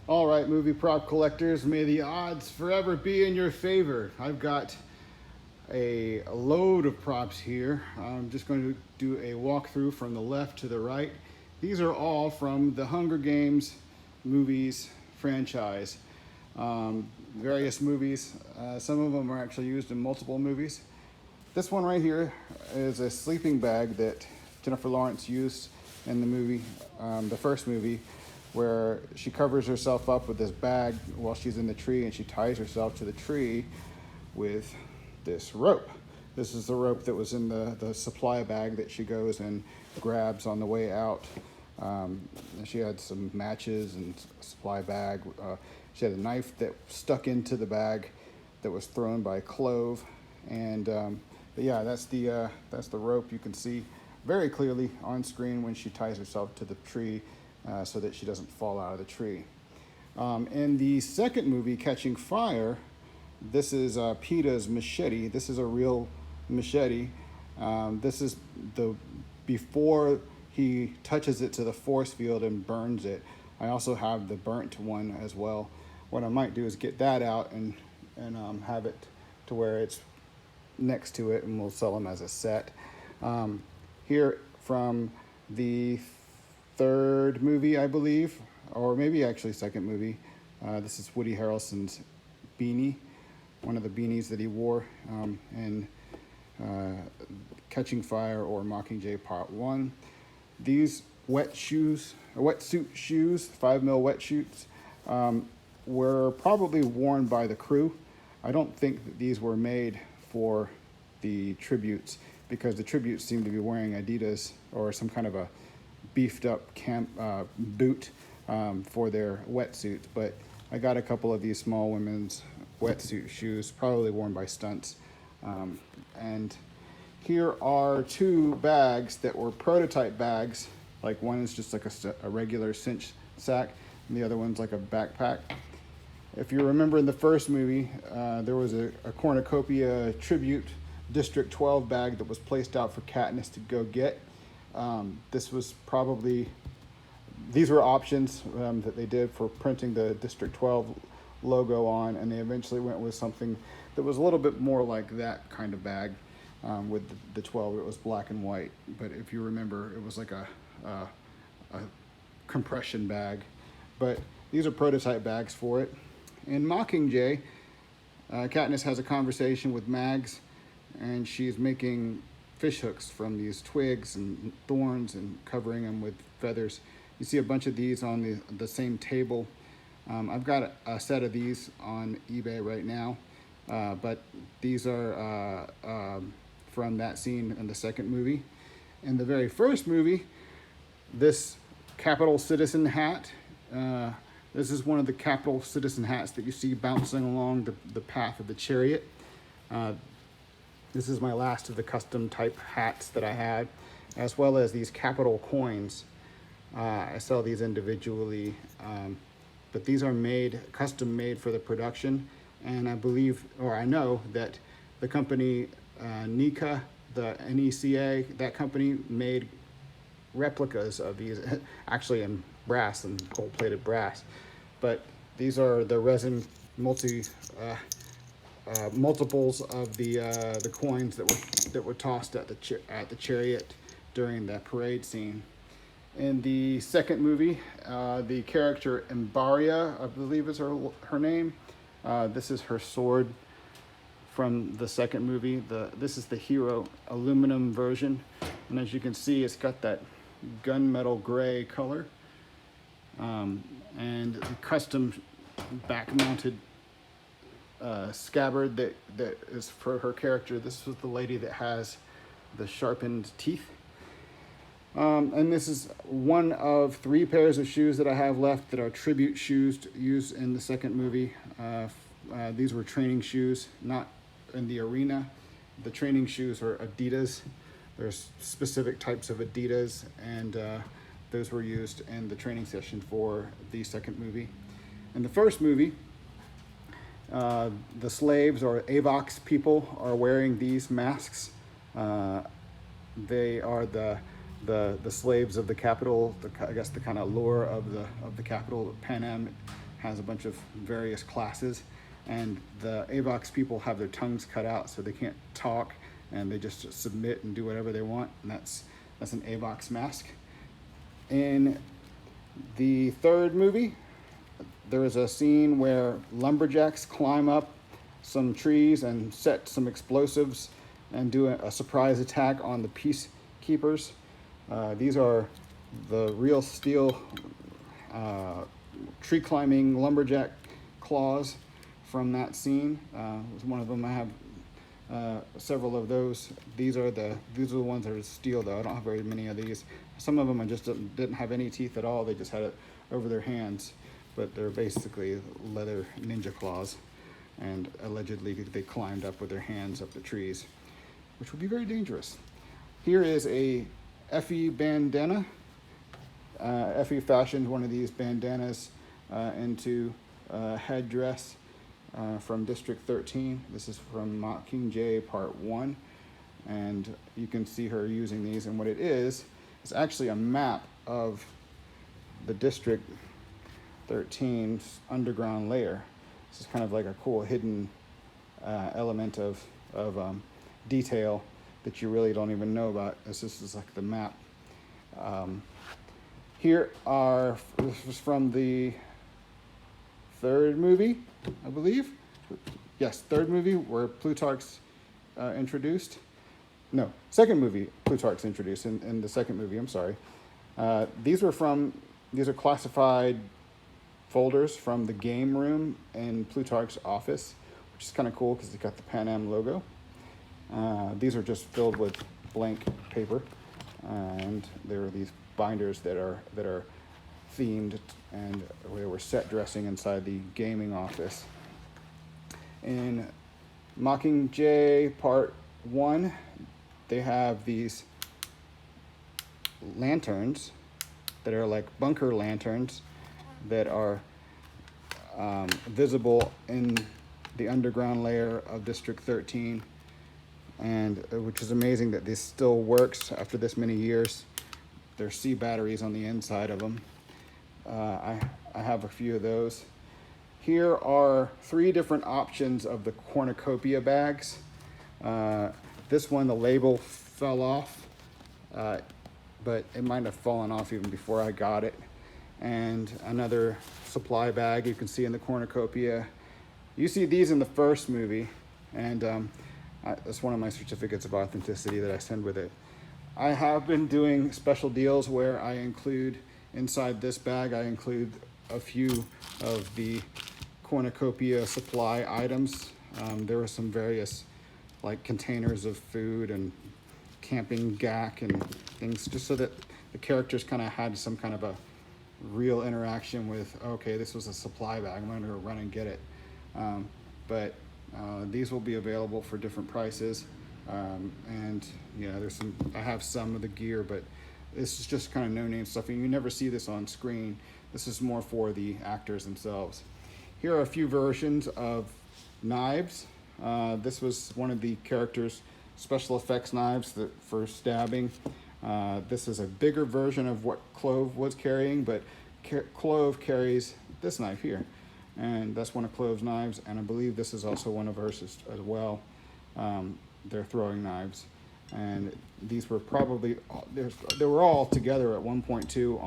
All right, movie prop collectors, may the odds forever be in your favor. I've got a load of props here. I'm just going to do a walkthrough from the left to the right. These are all from the Hunger Games movies franchise. Various movies. Some of them are actually used in multiple movies. This one right here is a sleeping bag that Jennifer Lawrence used in the movie, the first movie, where she covers herself up with this bag while she's in the tree, and she ties herself to the tree with this rope. This is the rope that was in the supply bag that she goes and grabs on the way out. She had some matches and a supply bag. She had a knife that stuck into the bag that was thrown by Clove. And but yeah, that's the rope you can see very clearly on screen when she ties herself to the tree so that she doesn't fall out of the tree. In the second movie, Catching Fire, this is PETA's machete. This is a real machete. This is the before he touches it to the force field and burns it. I also have the burnt one as well. What I might do is get that out and have it to where it's next to it, and we'll sell them as a set. Here from the third movie, I believe, or maybe actually second movie. This is Woody Harrelson's beanie, one of the beanies that he wore in Catching Fire or Mockingjay Part 1. These wetsuit shoes, 5mm wetsuits, were probably worn by the crew. I don't think that these were made for the tributes, because the tributes seem to be wearing Adidas or some kind of a beefed up boot for their wetsuits. But I got a couple of these small women's wetsuit shoes, probably worn by stunts. And here are two bags that were prototype bags. Like one is just like a regular cinch sack, and the other one's like a backpack. If you remember in the first movie, there was a cornucopia tribute District 12 bag that was placed out for Katniss to go get. This was probably, these were options that they did for printing the District 12 logo on, and they eventually went with something that was a little bit more like that kind of bag. With the 12, it was black and white, but if you remember, it was like a compression bag. But these are prototype bags for it. In Mockingjay, Katniss has a conversation with Mags, and she's making fish hooks from these twigs and thorns and covering them with feathers. You see a bunch of these on the same table. I've got a set of these on eBay right now, but these are from that scene in the second movie. In the very first movie, this Capital Citizen hat, this is one of the Capital Citizen hats that you see bouncing along the path of the chariot. This is my last of the custom type hats that I had, as well as these Capital coins. I sell these individually, but these are custom made for the production. And I believe, or I know that the company NECA, the NECA, that company made replicas of these, actually in brass and gold-plated brass. But these are the resin multiples of the coins that were tossed at the chariot during the parade scene. In the second movie, the character Embaria, I believe is her name. This is her sword from the second movie. This is the Hero aluminum version, and as you can see, it's got that gunmetal gray color, and the custom back-mounted scabbard that is for her character. This was the lady that has the sharpened teeth. And this is one of 3 pairs of shoes that I have left that are tribute shoes used in the second movie. These were training shoes, not in the arena. The training shoes are Adidas. There's specific types of Adidas, and those were used in the training session for the second movie. In the first movie, the slaves or Avox people are wearing these masks. They are the slaves of the capital. I guess the kind of lure of the capital. Pan Am has a bunch of various classes, and the AVOX people have their tongues cut out so they can't talk, and they just submit and do whatever they want, and that's an AVOX mask. In the third movie, there is a scene where lumberjacks climb up some trees and set some explosives and do a surprise attack on the peacekeepers. These are the real steel tree climbing lumberjack claws from that scene. One of them, I have several of those. These are the ones that are steel, though. I don't have very many of these. Some of them just didn't have any teeth at all. They just had it over their hands, but they're basically leather ninja claws, and allegedly they climbed up with their hands up the trees, which would be very dangerous. Here is a Effie bandana. Effie fashioned one of these bandanas into headdress from District 13. This is from Mockingjay Part 1, and you can see her using these, and what it is actually a map of the District 13's underground layer. This is kind of like a cool hidden element of detail that you really don't even know about. This is like the map. This was from the third movie, I believe. Yes, third movie where Plutarch's introduced. No, second movie Plutarch's introduced in the second movie, I'm sorry. These are classified folders from the game room in Plutarch's office, which is kind of cool because they got the Pan Am logo. These are just filled with blank paper, and there are these binders that are themed, and they were set dressing inside the gaming office. In Mockingjay Part 1, they have these lanterns that are like bunker lanterns that are visible in the underground layer of District 13, and which is amazing that this still works after this many years. There's C batteries on the inside of them. I have a few of those. Here are 3 different options of the cornucopia bags. This one, the label fell off, but it might have fallen off even before I got it. And another supply bag you can see in the cornucopia. You see these in the first movie, and that's one of my certificates of authenticity that I send with it. I have been doing special deals where I include, inside this bag, I include a few of the cornucopia supply items. There were some various like containers of food and camping gack and things, just so that the characters kind of had some kind of a real interaction with, okay, this was a supply bag, I'm going to go run and get it. But these will be available for different prices. And yeah, I have some of the gear, but this is just kind of no-name stuff, and you never see this on screen. This is more for the actors themselves. Here are a few versions of knives. This was one of the characters' special effects knives for stabbing. This is a bigger version of what Clove was carrying, but Clove carries this knife here, and that's one of Clove's knives, and I believe this is also one of hers as well. They're throwing knives, and these were probably, they were all together at 1.2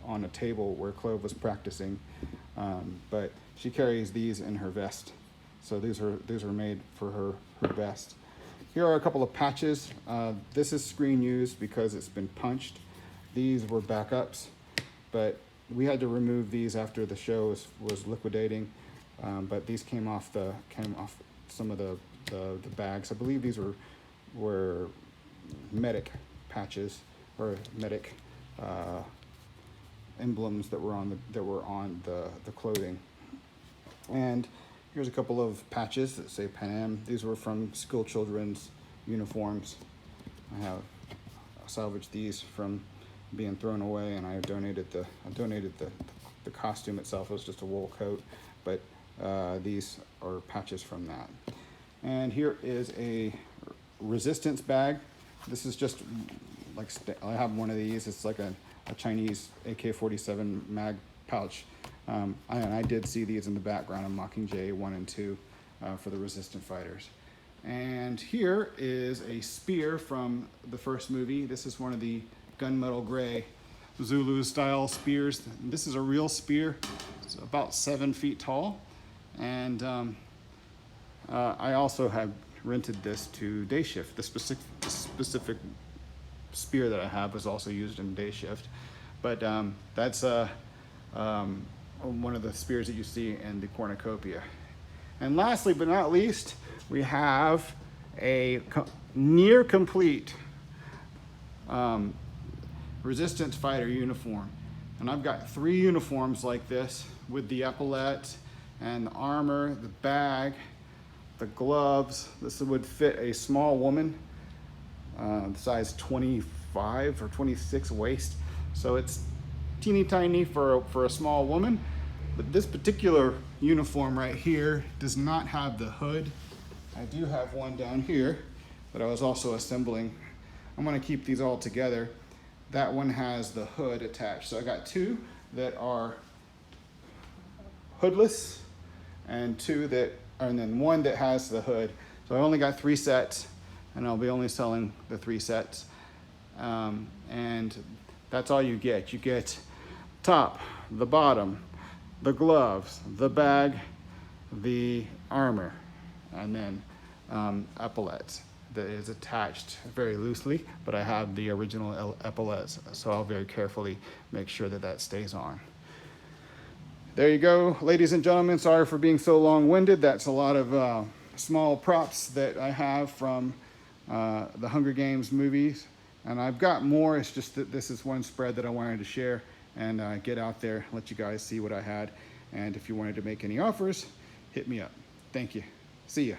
on a table where Clove was practicing, but she carries these in her vest. So these are made for her vest. Here are a couple of patches. This is screen used because it's been punched. These were backups, but we had to remove these after the show was liquidating. But these came off some of the bags. I believe these were medic patches or medic emblems that were on the clothing. And here's a couple of patches that say Pan Am. These were from school children's uniforms. I have salvaged these from being thrown away, and I donated the costume itself. It was just a wool coat, but these are patches from that. And here is a resistance bag. This is just like, I have one of these. It's like a Chinese AK-47 mag pouch And I did see these in the background on Mockingjay 1 and 2 for the Resistant fighters. And here is a spear from the first movie. This is one of the gunmetal gray Zulu style spears. This is a real spear. It's about 7 feet tall. And I also have rented this to Day Shift. The specific spear that I have was also used in Day Shift. But that's one of the spears that you see in the cornucopia. And lastly but not least, we have a near complete Resistance fighter uniform. And I've got 3 uniforms like this with the epaulette and the armor, the bag, the gloves. This would fit a small woman, size 25 or 26 waist. So it's teeny tiny for a small woman. But this particular uniform right here does not have the hood. I do have one down here that I was also assembling. I'm gonna keep these all together. That one has the hood attached. So I got 2 that are hoodless and 2 that, and then 1 that has the hood. So I only got 3 sets, and I'll be only selling the 3 sets. And that's all you get. You get top, the bottom, the gloves, the bag, the armor, and then epaulettes that is attached very loosely, but I have the original epaulettes, so I'll very carefully make sure that that stays on. There you go, ladies and gentlemen. Sorry for being so long-winded. That's a lot of small props that I have from the Hunger Games movies, and I've got more. It's just that this is one spread that I wanted to share and get out there, let you guys see what I had. And if you wanted to make any offers, hit me up. Thank you. See ya.